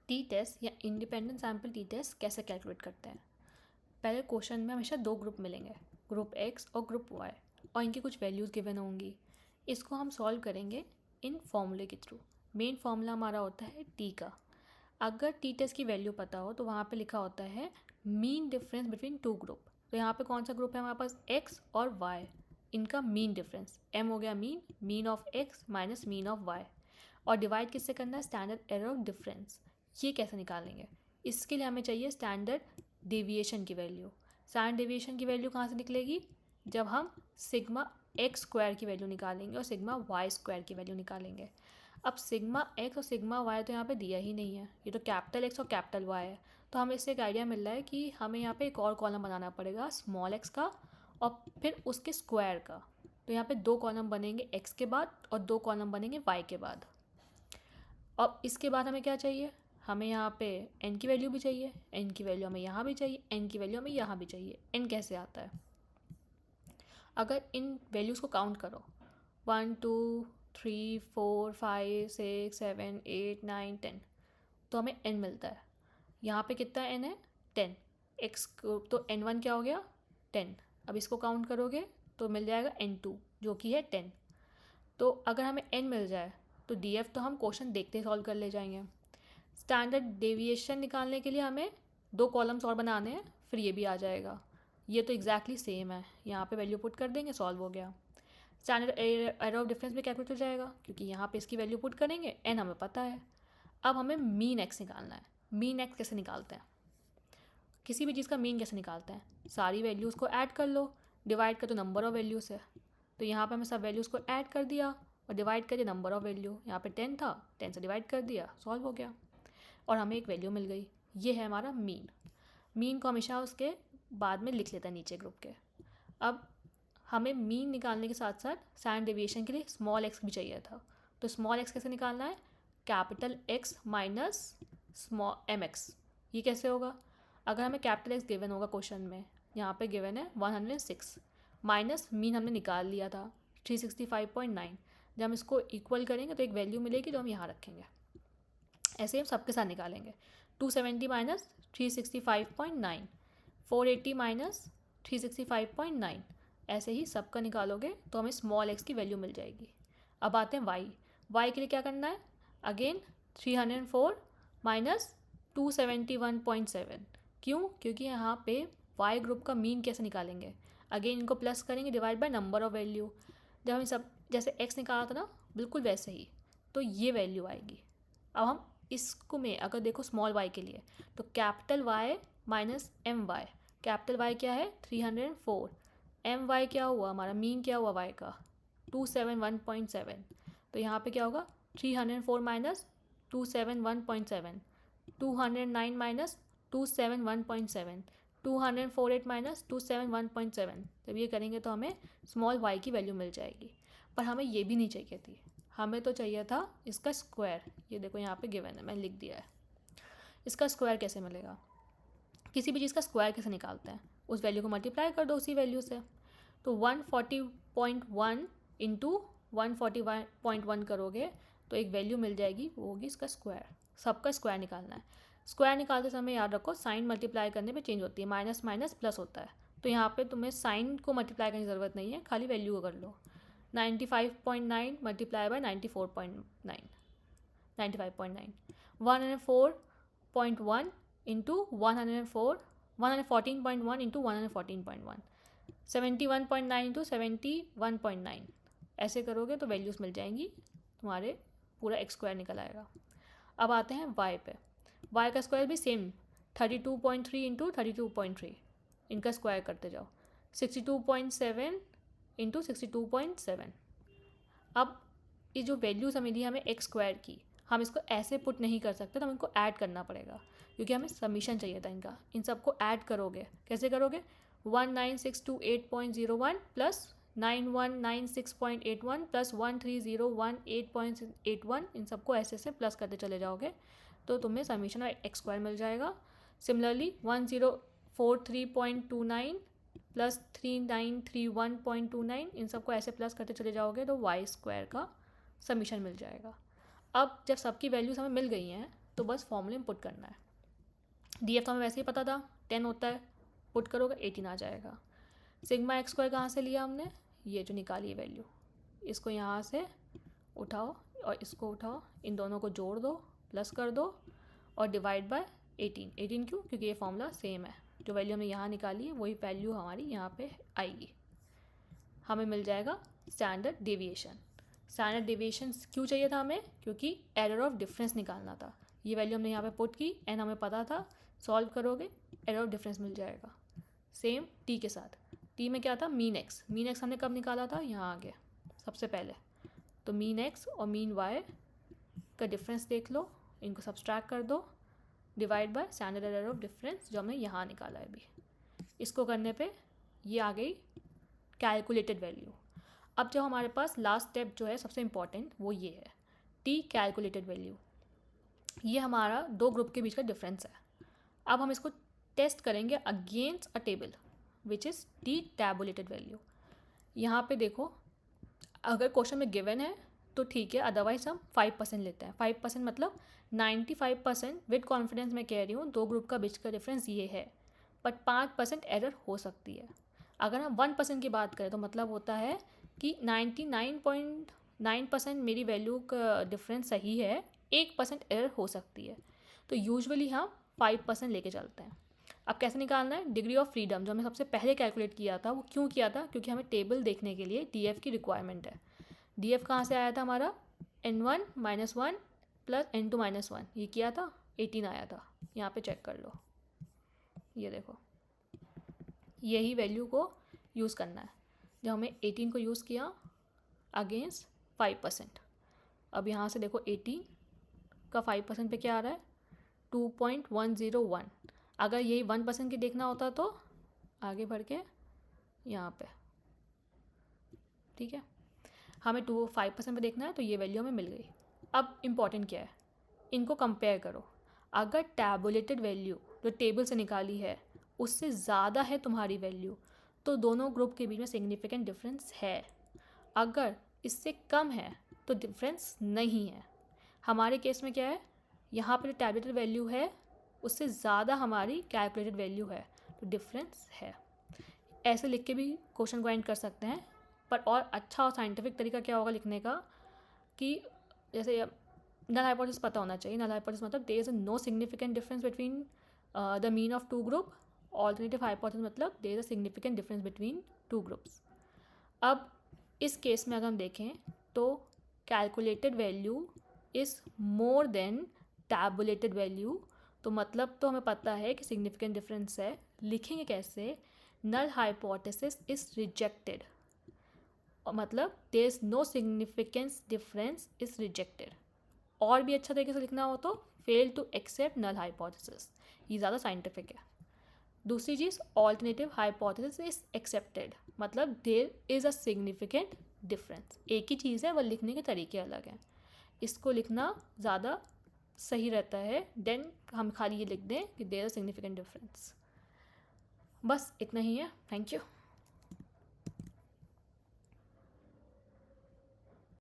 T test या independent sample T test कैसे calculate करते हैं। पहले क्वेश्चन में हमेशा दो ग्रुप मिलेंगे, ग्रुप एक्स और ग्रुप वाई, और इनकी कुछ वैल्यूज़ गिवन होंगी। इसको हम सॉल्व करेंगे इन फॉर्मूले के थ्रू। मेन फॉर्मूला हमारा होता है टी का। अगर टी टेस्ट की वैल्यू पता हो तो वहाँ पे लिखा होता है mean difference between two group. तो यहाँ पे कौन सा ग्रुप है हमारे पास, एक्स और वाई, इनका मीन डिफरेंस एम हो गया, mean of X minus mean of Y, और डिवाइड किससे करना है, स्टैंडर्ड एरर ऑफ डिफरेंस। ये कैसे निकालेंगे, इसके लिए हमें चाहिए स्टैंडर्ड डेविएशन की वैल्यू। स्टैंडर्ड डेविएशन की वैल्यू कहाँ से निकलेगी, जब हम सिग्मा एक्स स्क्वायर की वैल्यू निकालेंगे और सिग्मा वाई स्क्वायर की वैल्यू निकालेंगे। अब सिग्मा एक्स और सिग्मा वाई तो यहाँ पे दिया ही नहीं है, ये तो कैपिटल एक्स और कैपिटल वाई है। तो हमें इससे एक आइडिया मिल रहा है कि हमें यहाँ पे एक और कॉलम बनाना पड़ेगा स्मॉल एक्स का और फिर उसके स्क्वायर का। तो यहाँ पे दो कॉलम बनेंगे एक्स के बाद और दो कॉलम बनेंगे वाई के बाद। अब इसके बाद हमें क्या चाहिए, हमें यहाँ पे n की वैल्यू भी चाहिए, n की वैल्यू हमें यहाँ भी चाहिए, n की वैल्यू हमें यहाँ भी चाहिए। n कैसे आता है, अगर इन वैल्यूज़ को काउंट करो 1 2 3 4 5 6 7 8 9 10, तो हमें n मिलता है। यहाँ पे कितना n है, 10। x तो n1 क्या हो गया, 10। अब इसको काउंट करोगे तो मिल जाएगा n2 जो कि है 10। तो अगर हमें n मिल जाए तो df तो हम क्वेश्चन देखते सॉल्व कर ले जाएंगे। स्टैंडर्ड डेविएशन निकालने के लिए हमें दो कॉलम्स और बनाने हैं, फिर ये भी आ जाएगा। ये तो एग्जैक्टली सेम है, यहाँ पे वैल्यू पुट कर देंगे, सॉल्व हो गया। स्टैंडर्ड एरर ऑफ डिफरेंस भी कैलकुलेट हो जाएगा क्योंकि यहाँ पे इसकी वैल्यू पुट करेंगे, n हमें पता है। अब हमें मीन एक्स निकालना है। मीन एक्स कैसे निकालते हैं, किसी भी चीज़ का मीन कैसे निकालते हैं, सारी वैल्यूज़ को ऐड कर लो, डिवाइड कर दो नंबर ऑफ वैल्यूज़ है। तो यहाँ पे हमें सब वैल्यूज़ को ऐड कर दिया और डिवाइड कर दिया नंबर ऑफ वैल्यू। यहाँ पे 10 था, 10 से डिवाइड कर दिया, सॉल्व हो गया और हमें एक वैल्यू मिल गई। ये है हमारा मीन। मीन को हमेशा उसके बाद में लिख लेता है नीचे ग्रुप के। अब हमें मीन निकालने के साथ साथ स्टैंडर्ड डेविएशन के लिए स्मॉल एक्स भी चाहिए था। तो स्मॉल एक्स कैसे निकालना है, capital X minus small M X. ये कैसे होगा, अगर हमें कैपिटल एक्स गिवन होगा क्वेश्चन में, यहाँ पे गिवन है 106 माइनस मीन हमने निकाल लिया था 365.9। जब हम इसको इक्वल करेंगे तो एक वैल्यू मिलेगी जो हम यहाँ रखेंगे। ऐसे हम सबके साथ निकालेंगे, 270 माइनस 365.9, 480 माइनस 365.9, ऐसे ही सबका निकालोगे तो हमें स्मॉल एक्स की वैल्यू मिल जाएगी। अब आते हैं वाई। वाई के लिए क्या करना है, अगेन 304 माइनस 271.7। क्यों, क्योंकि यहाँ पे वाई ग्रुप का मीन कैसे निकालेंगे, अगेन इनको प्लस करेंगे divide by number of value. जब हम सब जैसे एक्स निकाला था ना, बिल्कुल वैसे ही, तो ये वैल्यू आएगी। अब हम इसको में अगर देखो स्मॉल वाई के लिए, तो capital Y minus M Y. Capital Y क्या है 304, एम वाई क्या हुआ हमारा, मीन क्या हुआ वाई का 271.7। तो यहाँ पे क्या होगा 304 माइनस 271.7, 209 माइनस 271.7, 248 माइनस 271.7। जब ये करेंगे तो हमें स्मॉल वाई की वैल्यू मिल जाएगी। पर हमें ये भी नहीं चाहिए थी, हमें तो चाहिए था इसका स्क्वायर। ये देखो यहाँ पे गिवन है, मैंने लिख दिया है। इसका स्क्वायर कैसे मिलेगा, किसी भी चीज़ का स्क्वायर कैसे निकालते हैं, उस वैल्यू को मल्टीप्लाई कर दो उसी वैल्यू से। तो 140.1 इंटू 141.1 करोगे तो एक वैल्यू मिल जाएगी, वो होगी इसका स्क्वायर। सबका स्क्वायर निकालना है। स्क्वायर निकालते समय याद रखो साइन मल्टीप्लाई करने पे चेंज होती है, माइनस माइनस प्लस होता है। तो यहाँ पे तुम्हें साइन को मल्टीप्लाई करने की ज़रूरत नहीं है, खाली वैल्यू को कर लो। 95.9 multiply by 94.9, 95.9, 104.1 into 104, 114.1 into 114.1, 71.9 into 71.9। ऐसे करोगे तो वैल्यूज़ मिल जाएंगी, तुम्हारे पूरा एक्स स्क्वायर निकल आएगा। अब आते हैं वाई पे। वाई का स्क्वायर भी सेम 32.3 इंटू 32.3, इनका स्क्वायर करते जाओ, 62.7 इंटू 62.7। अब ये जो वैल्यूज़ हमें दी हमें एक्स स्क्वायर की, हम इसको ऐसे पुट नहीं कर सकते, तो हमें इनको ऐड करना पड़ेगा क्योंकि हमें समीशन चाहिए था इनका। इन सबको ऐड करोगे, कैसे करोगे, 19628.01 प्लस 9196.81 प्लस 13018.81, इन सबको ऐसे से प्लस करते चले जाओगे तो तुम्हें समीशन और एक्स स्क्वायर मिल जाएगा। सिमिलरली 1043.29 प्लस 3931.29, इन सबको ऐसे प्लस करते चले जाओगे तो वाई स्क्वायर का समीशन मिल जाएगा। अब जब सबकी वैल्यूज़ हमें मिल गई हैं तो बस फॉर्मूले में पुट करना है। डी एफ तो हमें वैसे ही पता था 10 होता है, पुट करोगे 18 आ जाएगा। सिग्मा एक्स स्क्वायर कहाँ से लिया हमने, ये जो निकाली है वैल्यू, इसको यहाँ से उठाओ और इसको उठाओ, इन दोनों को जोड़ दो, प्लस कर दो और डिवाइड बाय 18। 18 क्यों, क्योंकि ये फॉर्मूला सेम है, जो वैल्यू हमने यहाँ निकाली है वही वैल्यू हमारी यहाँ पे आएगी। हमें मिल जाएगा स्टैंडर्ड डेविएशन। स्टैंडर्ड डेविएशन क्यों चाहिए था हमें, क्योंकि एरर ऑफ डिफरेंस निकालना था। ये वैल्यू हमने यहाँ पे पुट की एंड हमें पता था सॉल्व करोगे एरर ऑफ डिफरेंस मिल जाएगा। सेम टी के साथ, टी में क्या था, मीन एक्स। मीन एक्स हमने कब निकाला था, यहाँ आ गया सबसे पहले। तो मीन एक्स और मीन वाई का डिफरेंस देख लो, इनको सब्सट्रैक्ट कर दो, divide by standard error of difference जो हमने यहाँ निकाला है अभी। इसको करने पे ये आ गई कैलकुलेटेड वैल्यू। अब जो हमारे पास लास्ट स्टेप जो है सबसे इम्पॉर्टेंट वो ये है, टी कैलकुलेटेड वैल्यू। ये हमारा दो ग्रुप के बीच का डिफरेंस है। अब हम इसको टेस्ट करेंगे against a table which is T tabulated value. यहाँ पे देखो, अगर क्वेश्चन में गिवन है तो ठीक है, अदरवाइज हम 5% लेते हैं। 5% मतलब 95% विद कॉन्फिडेंस मैं कह रही हूँ दो ग्रुप का बीच का डिफरेंस ये है, बट 5% एरर हो सकती है। अगर हम 1% की बात करें तो मतलब होता है कि 99.9% मेरी वैल्यू का डिफरेंस सही है, 1% एरर हो सकती है। तो यूजुअली हम 5% लेके चलते हैं। अब कैसे निकालना है, डिग्री ऑफ फ्रीडम जो हमने सबसे पहले कैलकुलेट किया था, वो क्यों किया था, क्योंकि हमें टेबल देखने के लिए डीएफ की रिक्वायरमेंट है। डीएफ कहाँ से आया था हमारा, n1 - 1 प्लस n2 - 1, ये किया था 18 आया था। यहाँ पे चेक कर लो, ये देखो, यही वैल्यू को यूज़ करना है। जब हमें 18 को यूज़ किया अगेंस्ट 5%। अब यहाँ से देखो 18 का 5% पे क्या आ रहा है, 2.101। अगर यही 1% की देखना होता तो आगे बढ़ के यहाँ पे, ठीक है, हमें 5% पे देखना है तो ये वैल्यू हमें मिल गई। अब इम्पॉर्टेंट क्या है, इनको कंपेयर करो। अगर टैबुलेटेड वैल्यू जो टेबल से निकाली है उससे ज़्यादा है तुम्हारी वैल्यू, तो दोनों ग्रुप के बीच में सिग्निफिकेंट डिफरेंस है। अगर इससे कम है तो डिफरेंस नहीं है। हमारे केस में क्या है, यहाँ पर जो टैबुलेटेड वैल्यू है उससे ज़्यादा हमारी कैलकुलेटेड वैल्यू है, तो डिफरेंस है। ऐसे लिख के भी क्वेश्चन को एंड कर सकते हैं, पर और अच्छा और साइंटिफिक तरीका क्या होगा लिखने का, कि जैसे नल हाइपोथेसिस पता होना चाहिए। नल हाइपोथेसिस मतलब there is no significant difference between the mean of two group. Alternative hypothesis मतलब there is a significant difference between two groups. अब इस केस में अगर हम देखें तो calculated value is more than tabulated value, तो मतलब तो हमें पता है कि सिग्निफिकेंट डिफरेंस है। लिखेंगे कैसे, नल हाइपोथेसिस इज रिजेक्टेड, मतलब there is no significance difference is rejected. और भी अच्छा तरीके से लिखना हो तो fail to accept null hypothesis, ये ज़्यादा साइंटिफिक है। दूसरी चीज़, ऑल्टरनेटिव हाइपोथेसिस इज एक्सेप्टेड, मतलब there is a significant difference. एक ही चीज़ है, वह लिखने के तरीके अलग हैं। इसको लिखना ज़्यादा सही रहता है देन हम खाली ये लिख दें कि there is a significant difference. बस इतना ही है। Thank you.